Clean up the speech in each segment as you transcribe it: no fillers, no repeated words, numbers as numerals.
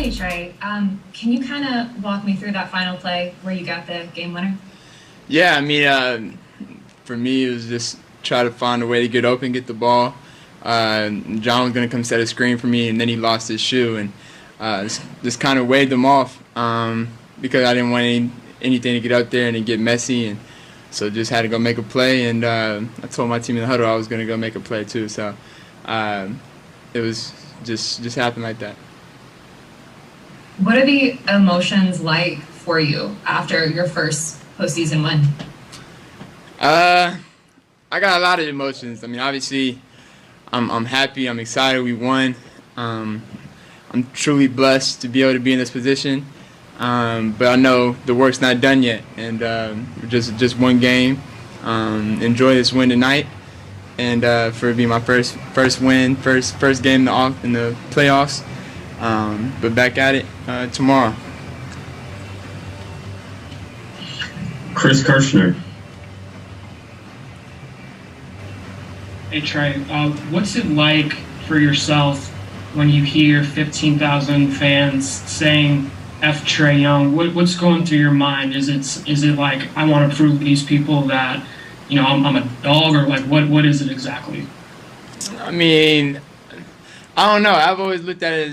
Hey Trey, can you kind of walk me through that final play where you got the game winner? Yeah, I mean, for me, it was just try to find a way to get open, get the ball. John was going to come set a screen for me, and then he lost his shoe, and just kind of waved him off because I didn't want anything to get out there and it get messy, and so just had to go make a play. And I told my team in the huddle I was going to go make a play too. So it was just happened like that. What are the emotions like for you after your first postseason win? I got a lot of emotions. I mean, obviously, I'm happy. I'm excited. We won. I'm truly blessed to be able to be in this position. But I know the work's not done yet, and just one game. Enjoy this win tonight, and for it being my first win, first game in the playoffs. But back at it tomorrow. Chris Kirschner. Hey Trey, what's it like for yourself when you hear 15,000 fans saying "F Trae Young"? What's going through your mind? Is it like I want to prove to these people that I'm a dog, or like what is it exactly? I mean, I don't know. I've always looked at it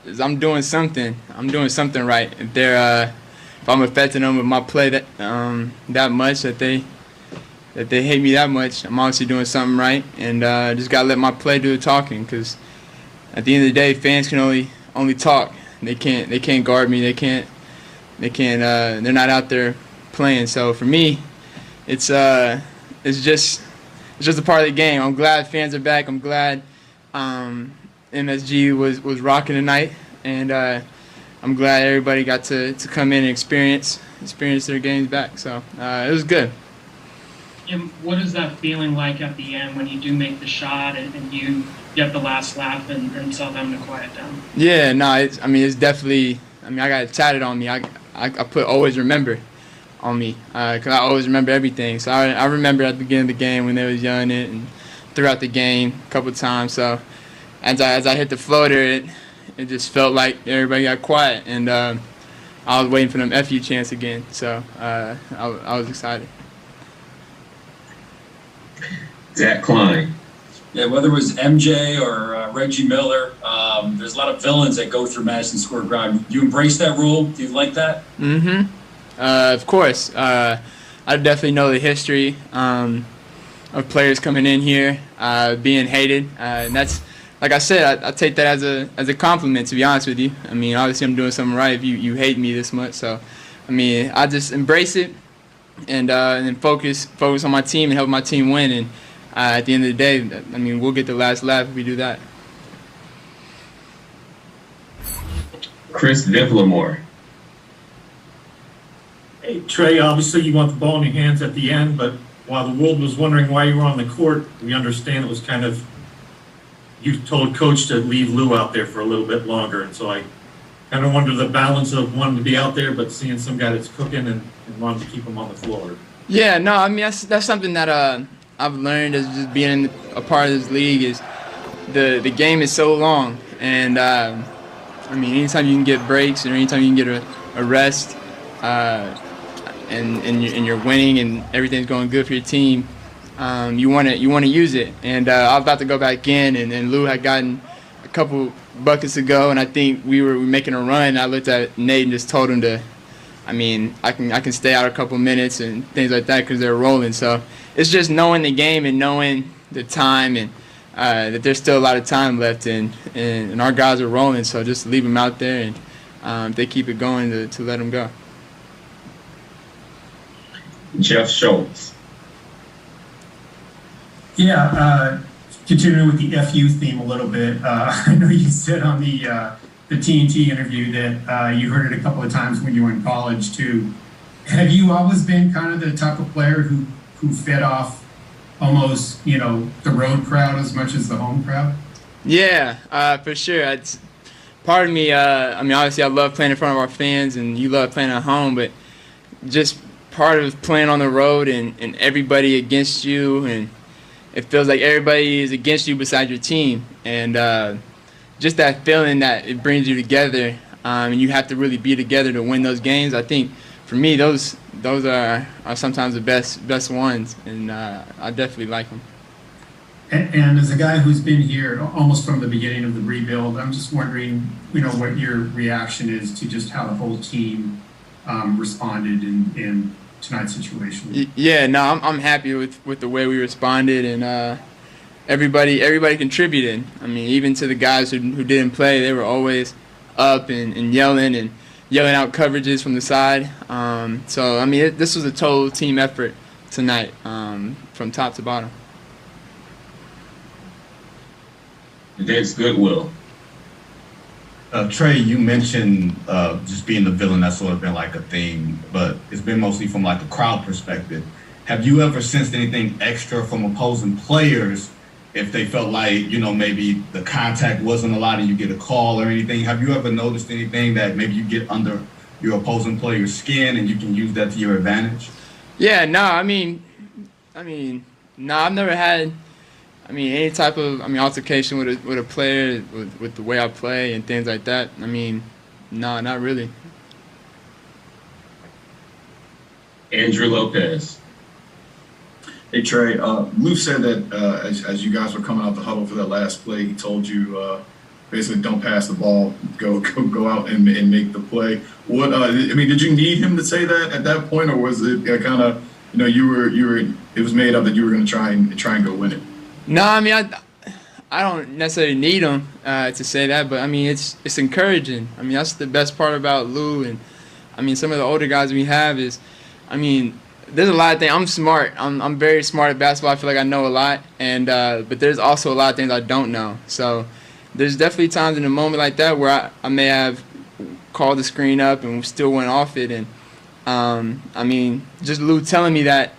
as I'm doing something. I'm doing something right. If I'm affecting them with my play that much that they hate me that much, I'm obviously doing something right, and just gotta let my play do the talking. Because at the end of the day, fans can only talk. They can't guard me. They're not out there playing. So for me, it's just a part of the game. I'm glad fans are back. I'm glad MSG was rocking tonight, and I'm glad everybody got to come in and experience their games back. So it was good. And what is that feeling like at the end when you do make the shot and you get the last laugh and tell them to quiet down? Yeah, no, it's definitely. I mean, I got it tatted on me. I put always remember on me because I always remember everything. So I remember at the beginning of the game when they was yelling it, and throughout the game a couple of times. So as I hit the floater, it just felt like everybody got quiet, and I was waiting for them FU chants again. So I was excited. Zach Klein. Yeah, whether it was MJ or Reggie Miller, there's a lot of villains that go through Madison Square Garden. Do you embrace that rule? Do you like that? Mm-hmm. Of course. I definitely know the history of players coming in here being hated, and that's, like I said, I take that as a compliment, to be honest with you. I mean, obviously I'm doing something right if you hate me this much. So, I mean, I just embrace it and then focus on my team and help my team win. And at the end of the day, I mean, we'll get the last laugh if we do that. Chris Vivlamore. Hey, Trey, obviously you want the ball in your hands at the end, but while the world was wondering why you were on the court, we understand it was kind of, you told Coach to leave Lou out there for a little bit longer, and so I kind of wonder the balance of wanting to be out there, but seeing some guy that's cooking and wanting to keep him on the floor. Yeah, no, I mean, that's something that I've learned as just being a part of this league is the game is so long, and I mean, anytime you can get breaks or anytime you can get a rest, and you're winning and everything's going good for your team, you want to use it. And I was about to go back in, and Lou had gotten a couple buckets ago, and I think we were making a run. And I looked at Nate and just told him to, I mean, I can stay out a couple minutes and things like that because they're rolling. So it's just knowing the game and knowing the time, and that there's still a lot of time left, and our guys are rolling. So just leave them out there, and if they keep it going, to let them go. Jeff Schultz. Yeah, continuing with the FU theme a little bit, I know you said on the TNT interview that you heard it a couple of times when you were in college too. Have you always been kind of the type of player who fed off almost, the road crowd as much as the home crowd? Yeah, for sure. It's part of me. I mean, obviously, I love playing in front of our fans, and you love playing at home, but just part of playing on the road and everybody against you, and it feels like everybody is against you besides your team, and just that feeling that it brings you together and you have to really be together to win those games. I think for me, those are sometimes the best ones, and I definitely like them. And as a guy who's been here almost from the beginning of the rebuild, I'm just wondering, what your reaction is to just how the whole team responded in tonight's situation. Yeah, no, I'm happy with the way we responded, and everybody contributed. I mean, even to the guys who didn't play, they were always up and yelling out coverages from the side. So I mean, this was a total team effort tonight, from top to bottom. Vince Goodwill. Trae, you mentioned just being the villain. That's sort of been like a theme, but it's been mostly from like a crowd perspective. Have you ever sensed anything extra from opposing players if they felt like, maybe the contact wasn't allowed and you get a call or anything? Have you ever noticed anything that maybe you get under your opposing player's skin and you can use that to your advantage? Yeah, no, I mean, no, I've never had, any type of, altercation with a player with the way I play and things like that. No, not really. Andrew Lopez. Hey Trae, Lou said that as you guys were coming out the huddle for that last play, he told you basically don't pass the ball, go out and make the play. What did you need him to say that at that point, or was it kind of you were it was made up that you were going to try and go win it? No, I don't necessarily need him to say that, but it's encouraging. That's the best part about Lou, and some of the older guys we have is, there's a lot of things. I'm smart. I'm very smart at basketball. I feel like I know a lot, and but there's also a lot of things I don't know. So there's definitely times in a moment like that where I may have called the screen up and still went off it, and just Lou telling me that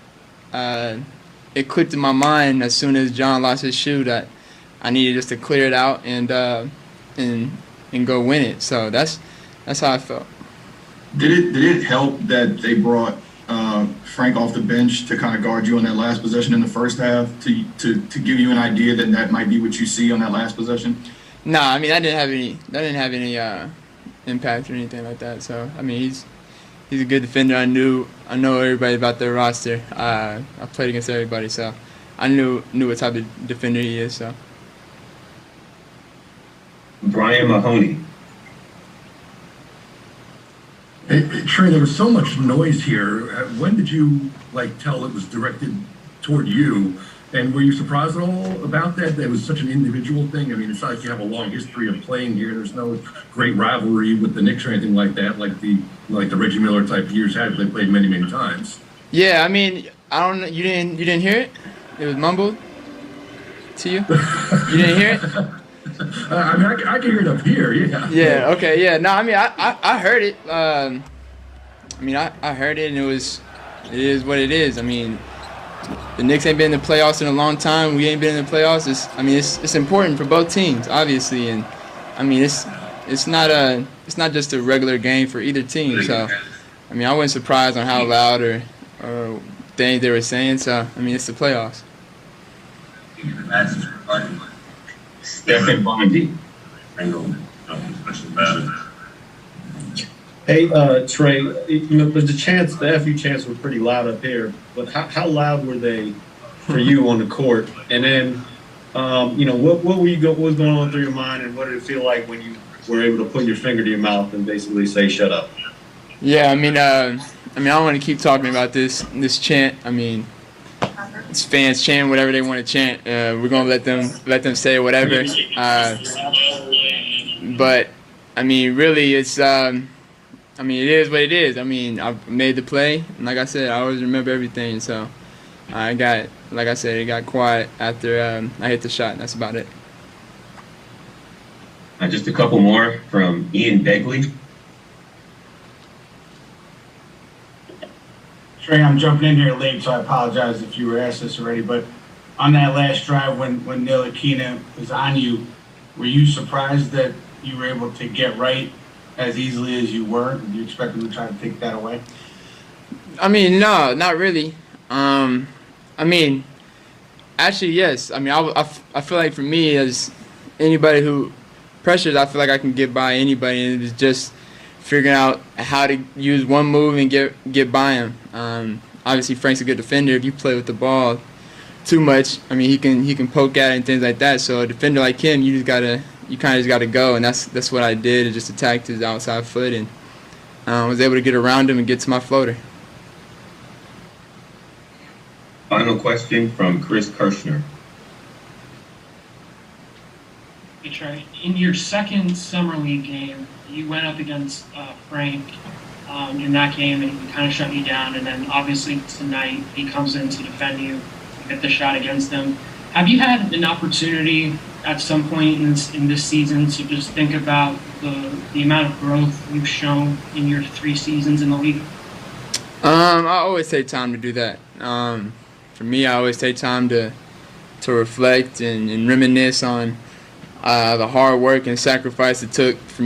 it clicked in my mind as soon as John lost his shoe that I needed just to clear it out and go win it. So that's how I felt. Did it help that they brought Frank off the bench to kind of guard you on that last possession in the first half to give you an idea that might be what you see on that last possession? No, that didn't have any impact or anything like that. So he's a good defender. I know everybody about their roster. I played against everybody, so I knew what type of defender he is. So Brian Mahoney. Hey, Trae, there was so much noise here. When did you tell it was directed toward you? And were you surprised at all about that? That was such an individual thing. It's not like you have a long history of playing here. There's no great rivalry with the Knicks or anything like that, like the Reggie Miller type years had. They played many, many times. Yeah, I don't know. You didn't hear it? It was mumbled to you. You didn't hear it? I can hear it up here. Yeah. Yeah. Okay. Yeah. No. I heard it. I heard it, and it is what it is. The Knicks ain't been in the playoffs in a long time. We ain't been in the playoffs. It's important for both teams, obviously, and it's not just a regular game for either team. So, I wasn't surprised on how loud or things they were saying. So, it's the playoffs. Stephen Bondi. Hey, Trae, the FU chants were pretty loud up here, but how loud were they for you on the court? And then, what was going on through your mind, and what did it feel like when you were able to put your finger to your mouth and basically say, "Shut up"? Yeah, I don't want to keep talking about this chant. It's fans chanting whatever they want to chant. We're gonna let them say whatever. But really, it's it is what it is. I made the play, and like I said, I always remember everything. So it got quiet after I hit the shot. And that's about it. Just a couple more from Ian Begley. Trae, I'm jumping in here late, so I apologize if you were asked this already, but on that last drive when Ntilikina was on you, were you surprised that you were able to get right as easily as you were? Did you expect him to try to take that away? No, not really. Actually, yes. I feel like for me, as anybody who pressures, I feel like I can get by anybody, and it was just figuring out how to use one move and get by him. Obviously, Frank's a good defender. If you play with the ball too much, I mean, he can poke at it and things like that. So a defender like him, you kind of just gotta go, and that's what I did. I just attacked his outside foot and was able to get around him and get to my floater. Final question from Chris Kirshner. Hey, Trae, in your second summer league game, you went up against Frank in that game, and he kind of shut you down. And then obviously tonight he comes in to defend you, get the shot against him. Have you had an opportunity at some point in this season to just think about the amount of growth you've shown in your 3 seasons in the league? I always take time to do that. For me, I always take time to reflect and reminisce on the hard work and sacrifice it took for me